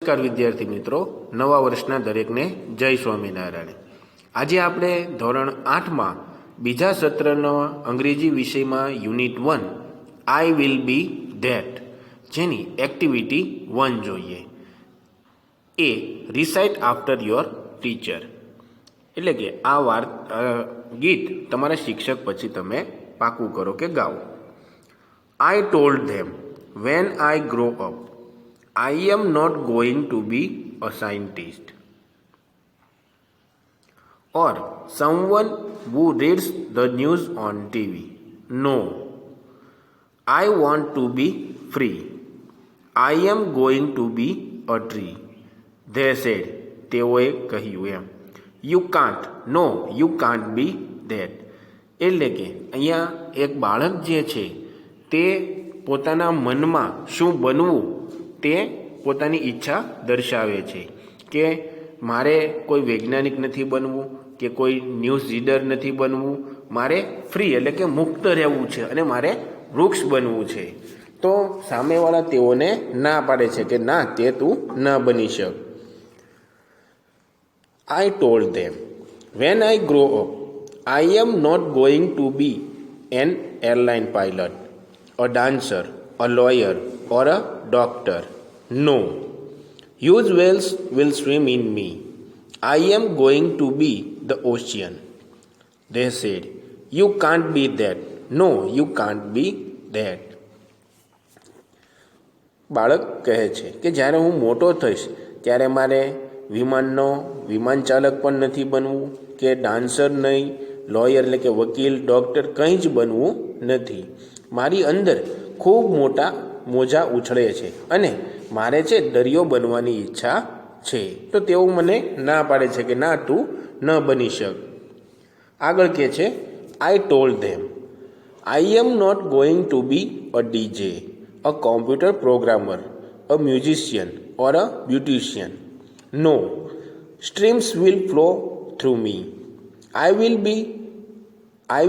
નમસ્કાર વિદ્યાર્થી મિત્રો, નવા વર્ષના દરેકને જય સ્વામિનારાયણ. આજે આપણે ધોરણ 8માં બીજા સત્રના અંગ્રેજી વિષયમાં unit 1 I will be that જેની એક્ટિવિટી 1 જોઈએ. એ રિસાઇટ આફ્ટર યોર ટીચર, એટલે કે આ ગીત તમારા શિક્ષક પછી તમે પાકું કરો કે ગાઓ. I told them when I grow up I am not going to be a scientist or someone who reads the news on TV. No, I want to be free. I am going to be a tree. They said, તેઓએ કહ્યું એમ. You can't, no, you can't be that. એટલે કે અહીંયા એક બાળક જે છે તે પોતાના મનમાં શું બનવું તે પોતાની ઈચ્છા દર્શાવે છે કે મારે કોઈ વૈજ્ઞાનિક નથી બનવું કે કોઈ ન્યૂઝ રીડર નથી બનવું, મારે ફ્રી એટલે કે મુક્ત રહેવું છે અને મારે વૃક્ષ બનવું છે. તો સામેવાળા તેઓને ના પાડે છે કે ના, તે તું ન બની શક. I told them when I grow up I am not going to be an airline pilot, a dancer, a lawyer or a doctor. No, huge whales will swim in me. I am going to be the ocean. They said, you can't be that. No, you can't be that. બાળક કહે છે કે જ્યારે હું મોટો થઈશ ત્યારે મારે વિમાન ચાલક પણ નથી બનવું કે ડાન્સર નહીં, લોયર એટલે કે વકીલ, ડૉક્ટર કંઈ જ બનવું નથી. મારી અંદર ખૂબ મોટા મોજા ઉછળે છે અને મારે છે દરિયો બનવાની ઈચ્છા છે. તો તેઓ મને ના પાડે છે કે ના, તું ન બની શક. આગળ કહે છે I told them I am not going to be a DJ, a computer programmer, a musician or a beautician. No, streams will flow through me. I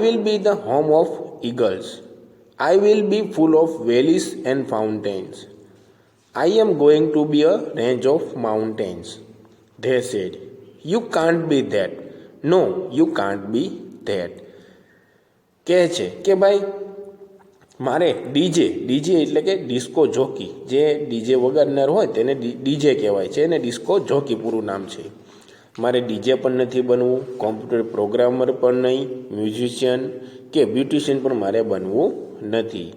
will be the home of eagles. I will be full of valleys and fountains. I am going to be a range of mountains. They said, you can't be that. No, you can't be that. કહે છે કે ભાઈ મારે DJ એટલે કે disco jockey, જે DJ વગાડનાર હોય તેને ડીજે કહેવાય છે અને ડિસ્કો જોકી પૂરું નામ છે. મારે ડીજે પણ નથી બનવું, કોમ્પ્યુટર પ્રોગ્રામર પણ નહીં, મ્યુઝિશિયન કે બ્યુટિશિયન પણ મારે બનવું નથી.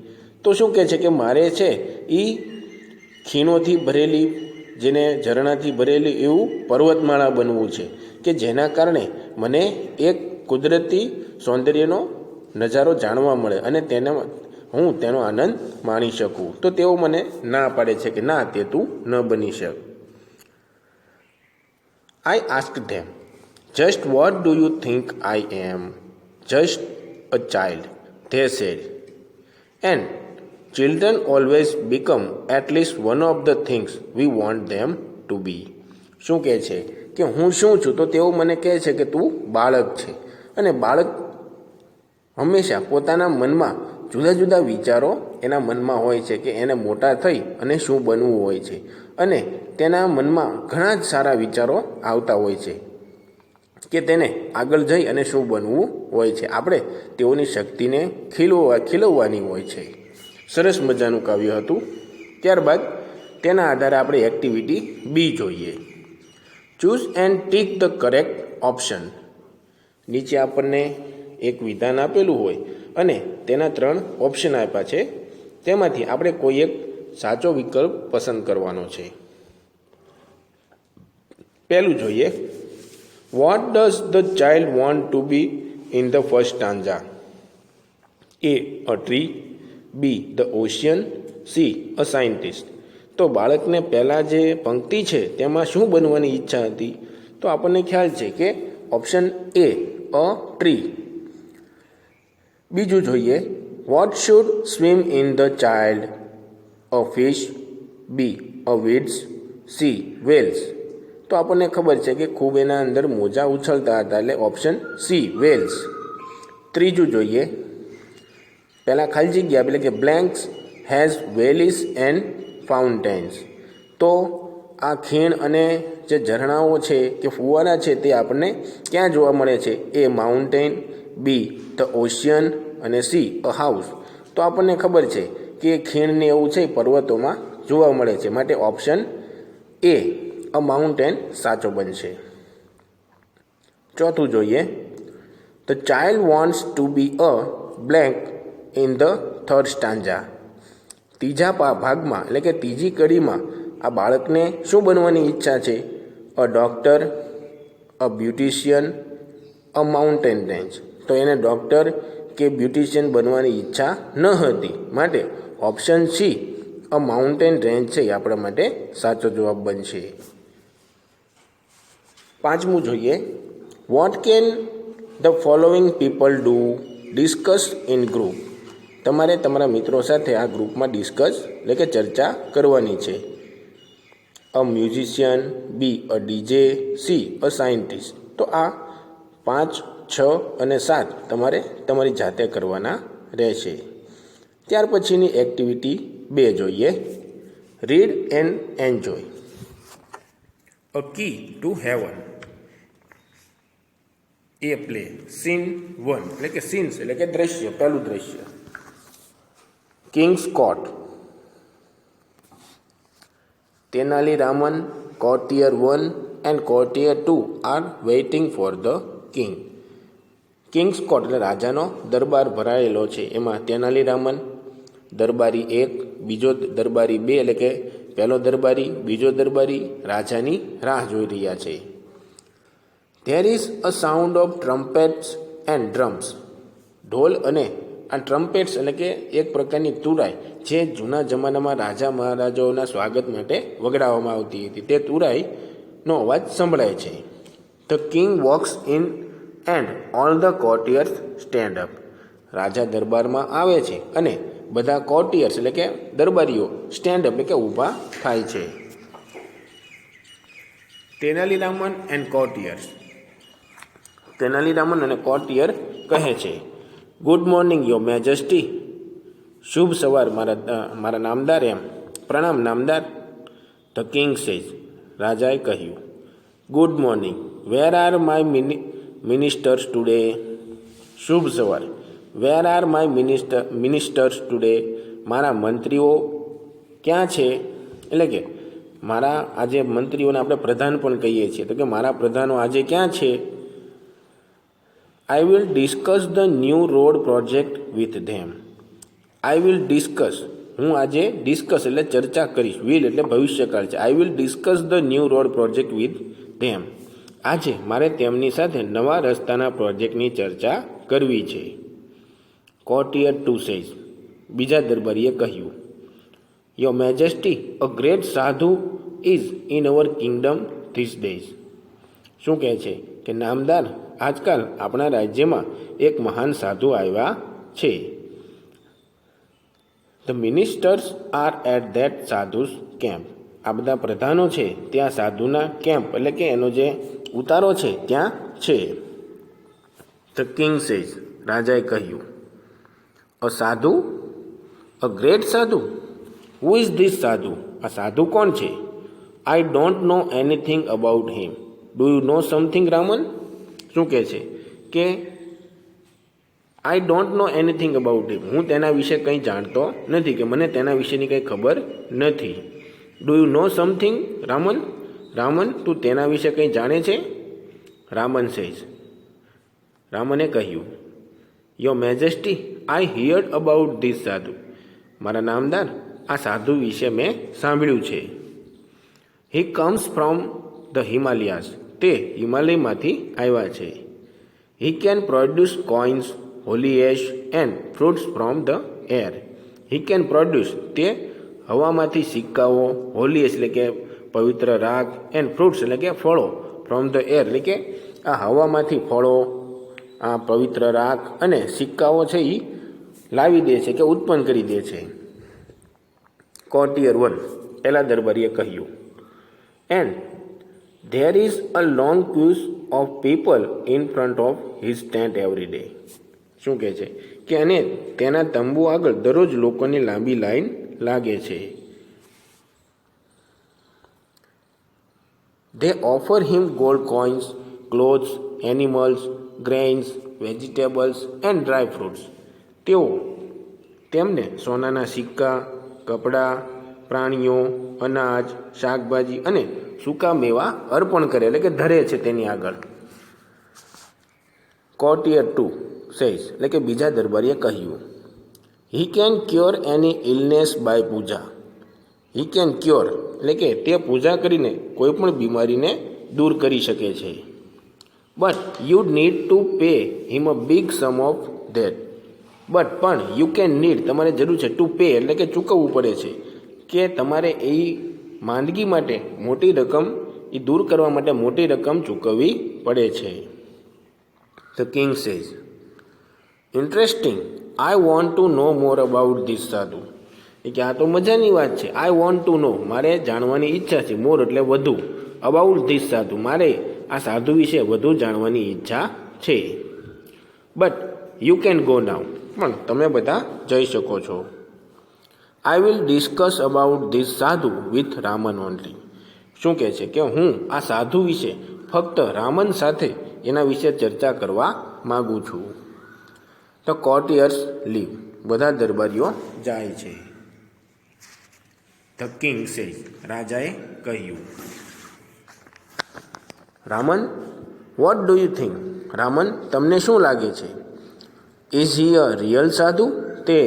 તો શું કહે છે કે મારે છે એ ખીણોથી ભરેલી, જેને ઝરણાથી ભરેલી એવું પર્વતમાળા બનવું છે કે જેના કારણે મને એક કુદરતી સૌંદર્યનો નજારો જાણવા મળે અને હું તેનો આનંદ માણી શકું. તો તેઓ મને ના પાડે છે કે ના, તે તું ન બની શક. I asked them, just what do you think I am? Just a child, they said. And children always become at least one of the things we want them to be. શું કહે છે કે હું શું છું? તો તેઓ મને કહે છે કે તું બાળક છે અને બાળક હંમેશા પોતાના મનમાં જુદા જુદા વિચારો એના મનમાં હોય છે કે એને મોટા થઈ અને શું બનવું હોય છે અને તેના મનમાં ઘણા જ સારા વિચારો આવતા હોય છે કે તેને આગળ જઈ અને શું બનવું હોય છે. આપણે તેઓની શક્તિને ખીલવવાની હોય છે. સરસ મજાનું કાવ્ય હતું. ત્યારબાદ તેના આધારે આપણે એક્ટિવિટી બી જોઈએ. Choose and tick the correct option. નીચે આપણને એક વિધાન આપેલું હોય અને તેના 3 ઓપ્શન આપ્યા છે. તેમાંથી આપણે કોઈ એક સાચો વિકલ્પ પસંદ કરવાનો છે. પહેલું જોઈએ, what does the child want to be in the first stanza? A, a tree, B, the ocean, C, a scientist. તો બાળકને પહેલાં જે પંક્તિ છે તેમાં શું બનવાની ઈચ્છા હતી? તો આપણને ખ્યાલ છે કે ઓપ્શન એ, અ ટ્રી. બીજું જોઈએ, what should swim in the child? A fish, B, a weeds, C, whales. તો આપણને ખબર છે કે ખૂબ એના અંદર મોજા ઉછળતા હતા એટલે ઓપ્શન સી, વેલ્સ. ત્રીજું જોઈએ, પહેલાં ખાલી જગ્યા એટલે કે બ્લેન્ક્સ હેઝ વેલીસ એન્ડ ફાઉન્ટેન્સ. તો આ ખીણ અને જે ઝરણાઓ છે કે ફુવારા છે તે આપણને ક્યાં જોવા મળે છે? એ માઉન્ટેન, બી ધ ઓશિયન અને સી અ હાઉસ. તો આપણને ખબર છે કે ખીણને એવું છે પર્વતોમાં જોવા મળે છે, માટે ઓપ્શન એ અ માઉન્ટેન સાચો બનશે. ચોથું જોઈએ, the child wants to be a blank in the third stanza. ત્રીજા ભાગમાં એટલે કે ત્રીજી કડીમાં આ બાળકને શું બનવાની ઈચ્છા છે? A doctor, a beautician, a mountain range. તો એને ડૉક્ટર કે બ્યુટિશિયન બનવાની ઈચ્છા ન હતી, માટે option C a mountain range છે એ આપણા માટે સાચો જવાબ બનશે. પાંચમું જોઈએ, what can the following people do? Discuss in group. તમારે તમારા મિત્રો સાથે આ ગ્રુપમાં ડિસ્કસ એટલે કે ચર્ચા કરવાની છે. A musician, B a DJ, C a scientist. તો આ 5, 6 અને 7 તમારે તમારી જાતે કરવાના રહેશે. ત્યાર પછીની એક્ટિવિટી 2 જોઈએ, read and enjoy. A key to heaven. A play. Scene 1 એટલે કે સીન્સ એટલે કે દ્રશ્ય, પહેલું દ્રશ્ય. King's court. Tenali Raman, courtier 1 and courtier 2 are waiting for the king. Kings court એટલે રાજાનો દરબાર ભરાયેલો છે. એમાં તેનાલી રામન દરબારી 1, બીજો દરબારી 2 એટલે કે પહેલો દરબારી, બીજો દરબારી રાજાની રાહ જોઈ રહ્યા છે. There is a sound of trumpets and drums. ઢોલ અને આ ટ્રમ્પેટ્સ એટલે કે એક પ્રકારની તુરાઈ જે જૂના જમાનામાં રાજા મહારાજાઓના સ્વાગત માટે વગાડવામાં આવતી હતી, તે તુરાઈનો અવાજ સંભળાય છે. The king walks in and all the courtiers stand up. રાજા દરબારમાં આવે છે અને બધા કોર્ટિયર્સ એટલે કે દરબારીઓ સ્ટેન્ડ અપ એટલે કે ઊભા થાય છે. Tenali Raman and courtiers. તેનાલી રામન અને કોર્ટિયર કહે છે, ગુડ મોર્નિંગ યોર મેજેસ્ટી. શુભ સવાર મારા નામદાર, એમ પ્રણામ નામદાર. The king says. રાજાએ કહ્યું, good morning, where are my ministers today. શુભ સવાર. Where are my ministers today. મારા મંત્રીઓ ક્યાં છે? એટલે કે મારા આજે મંત્રીઓને આપણે પ્રધાન પણ કહીએ છીએ, તો કે મારા પ્રધાનો આજે ક્યાં છે? I will discuss the new road project with them. I will discuss. હું આજે ડિસ્કસ એટલે ચર્ચા કરીશ. વિલ એટલે ભવિષ્યકાળ છે. I will discuss the new road project with them. આજે મારે તેમની સાથે નવા રસ્તાના પ્રોજેક્ટની ચર્ચા કરવી છે. કોર્ટિયર 2 સેઝ. બીજા દરબારીએ કહ્યું, યોર મેજેસ્ટી, અ ગ્રેટ સાધુ is in our kingdom this days. શું કહે છે કે નામદાર, આજકાલ આપણા રાજ્યમાં એક મહાન સાધુ આવ્યા છે. The ministers are at that sadhus camp. આ બધા પ્રધાનો છે ત્યાં સાધુના કેમ્પ એટલે કે એનો જે ઉતારો છે ત્યાં છે. The king says. રાજાએ કહ્યું, અ સાધુ, અ ગ્રેટ સાધુ. હુ ઇઝ ધીસ સાધુ? આ સાધુ કોણ છે? I don't know anything about him. Do you know something Raman? શું કહે છે કે I don't know anything about him. હું તેના વિશે કંઈ જાણતો નથી, કે મને તેના વિશેની કંઈ ખબર નથી. Do you know something Raman? Raman, તું તેના વિશે કંઈ જાણે છે? રામન સેઝ. રામને કહ્યું, your majesty, I heard about this સાધુ. મારા નામદાર, આ સાધુ વિશે મેં સાંભળ્યું છે. હી કમ્સ ફ્રોમ ધ હિમાલયાસ. તે હિમાલયમાંથી આવ્યા છે. He can produce coins, Holi ash and fruits from the air. He can produce. તે હવામાંથી સિક્કાઓ, હોલી એશ એટલે કે પવિત્ર રાગ, એન્ડ ફ્રૂટ્સ એટલે કે ફળો, ફ્રોમ ધ એર એટલે કે આ હવામાંથી ફળો, આ પવિત્ર રાગ અને સિક્કાઓ છે એ લાવી દે છે કે ઉત્પન્ન કરી દે છે. કોર્ટિયર 1 પહેલા દરબારીએ કહ્યું, and there is a long cues of people in front of his tent every day. શું કહે છે કે અને તેના તંબુ આગળ દરરોજ લોકોની લાંબી લાઈન લાગે છે. They offer him gold coins, clothes, animals, grains, vegetables and dry fruits. તેઓ તેમને સોનાના સિક્કા, કપડાં, પ્રાણીઓ, અનાજ, શાકભાજી અને સૂકા મેવા અર્પણ કરે એટલે કે ધરે છે તેની આગળ. કોર્ટિયર 2 સેઝ એટલે કે બીજા દરબારીએ કહ્યું, he can cure any illness by puja. He can cure એટલે કે તે પૂજા કરીને કોઈ પણ બીમારીને દૂર કરી શકે છે. But you need to pay him a big sum of that. But પણ યુ કેન નીડ તમારે જરૂર છે ટુ પે એટલે કે ચૂકવવું પડે છે કે તમારે એ માંદગી માટે મોટી રકમ એ દૂર કરવા માટે મોટી રકમ ચૂકવવી પડે છે. The king says, interesting, I want to know more about this sadhu. એ કે આ તો મજાની વાત છે. આઈ વોન્ટ ટુ નો મારે જાણવાની ઈચ્છા છે. મોર એટલે વધુ. અબાઉટ ધીસ સાધુ મારે આ સાધુ વિશે વધુ જાણવાની ઈચ્છા છે. બટ યુ કેન ગો નાઉ પણ તમે બધા જઈ શકો છો. I will discuss about this સાધુ વિથ રામન ઓનલી. શું કહે છે કે હું આ સાધુ વિશે ફક્ત રામન સાથે એના વિશે ચર્ચા કરવા માગું છું. The courtiers leave. બધા દરબારીઓ જાય છે. ધ કિંગ સેઝ, રાજાએ કહ્યું, Raman, what do you think. Raman, તમને શું લાગે છે? ઇઝ હી અ રિયલ સાધુ. તે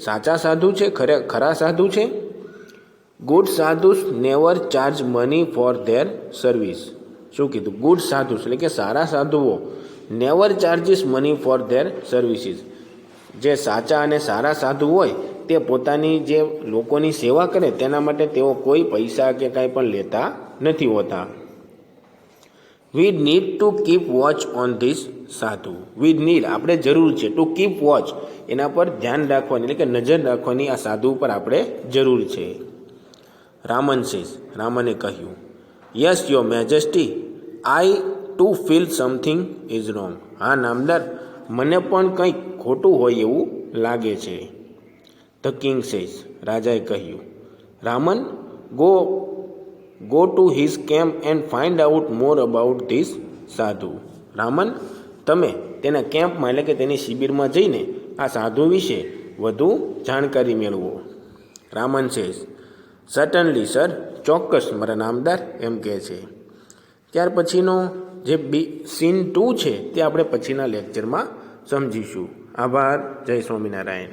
સાચા સાધુ છે, ખરા સાધુ છે? Good sadhus never charge money for their service. શું કીધું? ગુડ સાધુસ એટલે કે સારા સાધુઓ never charges money for their services. જે સાચા અને સારા સાધુ હોય તે પોતાની જે લોકોની સેવા કરે તેના માટે તેઓ કોઈ પૈસા કે કાંઈ પણ લેતા નથી હોતા. We need to keep watch on this sadhu. We need આપણે જરૂર છે ટુ કીપ વોચ એના પર ધ્યાન રાખવાની એટલે કે નજર રાખવાની આ સાધુ ઉપર આપણે જરૂર છે. રામન સેઝ, રામને કહ્યું, yes your majesty, I to feel something is wrong. હા નામદાર, મને પણ કંઈક ખોટું હોય એવું લાગે છે. ધ કિંગ સેઝ, રાજાએ કહ્યું, Raman, go to his camp and find out more about this સાધુ. રામન, તમે તેના કેમ્પમાં એટલે કે તેની શિબિરમાં જઈને આ સાધુ વિશે વધુ જાણકારી મેળવો. રામન સેઝ, સર્ટનલી સર, ચોક્કસ મારા નામદાર, એમ કહે છે. ત્યાર પછીનો જે સીન 2 છે તે આપણે પછીના લેક્ચરમાં સમજીશું. આભાર. જય સ્વામિનારાયણ.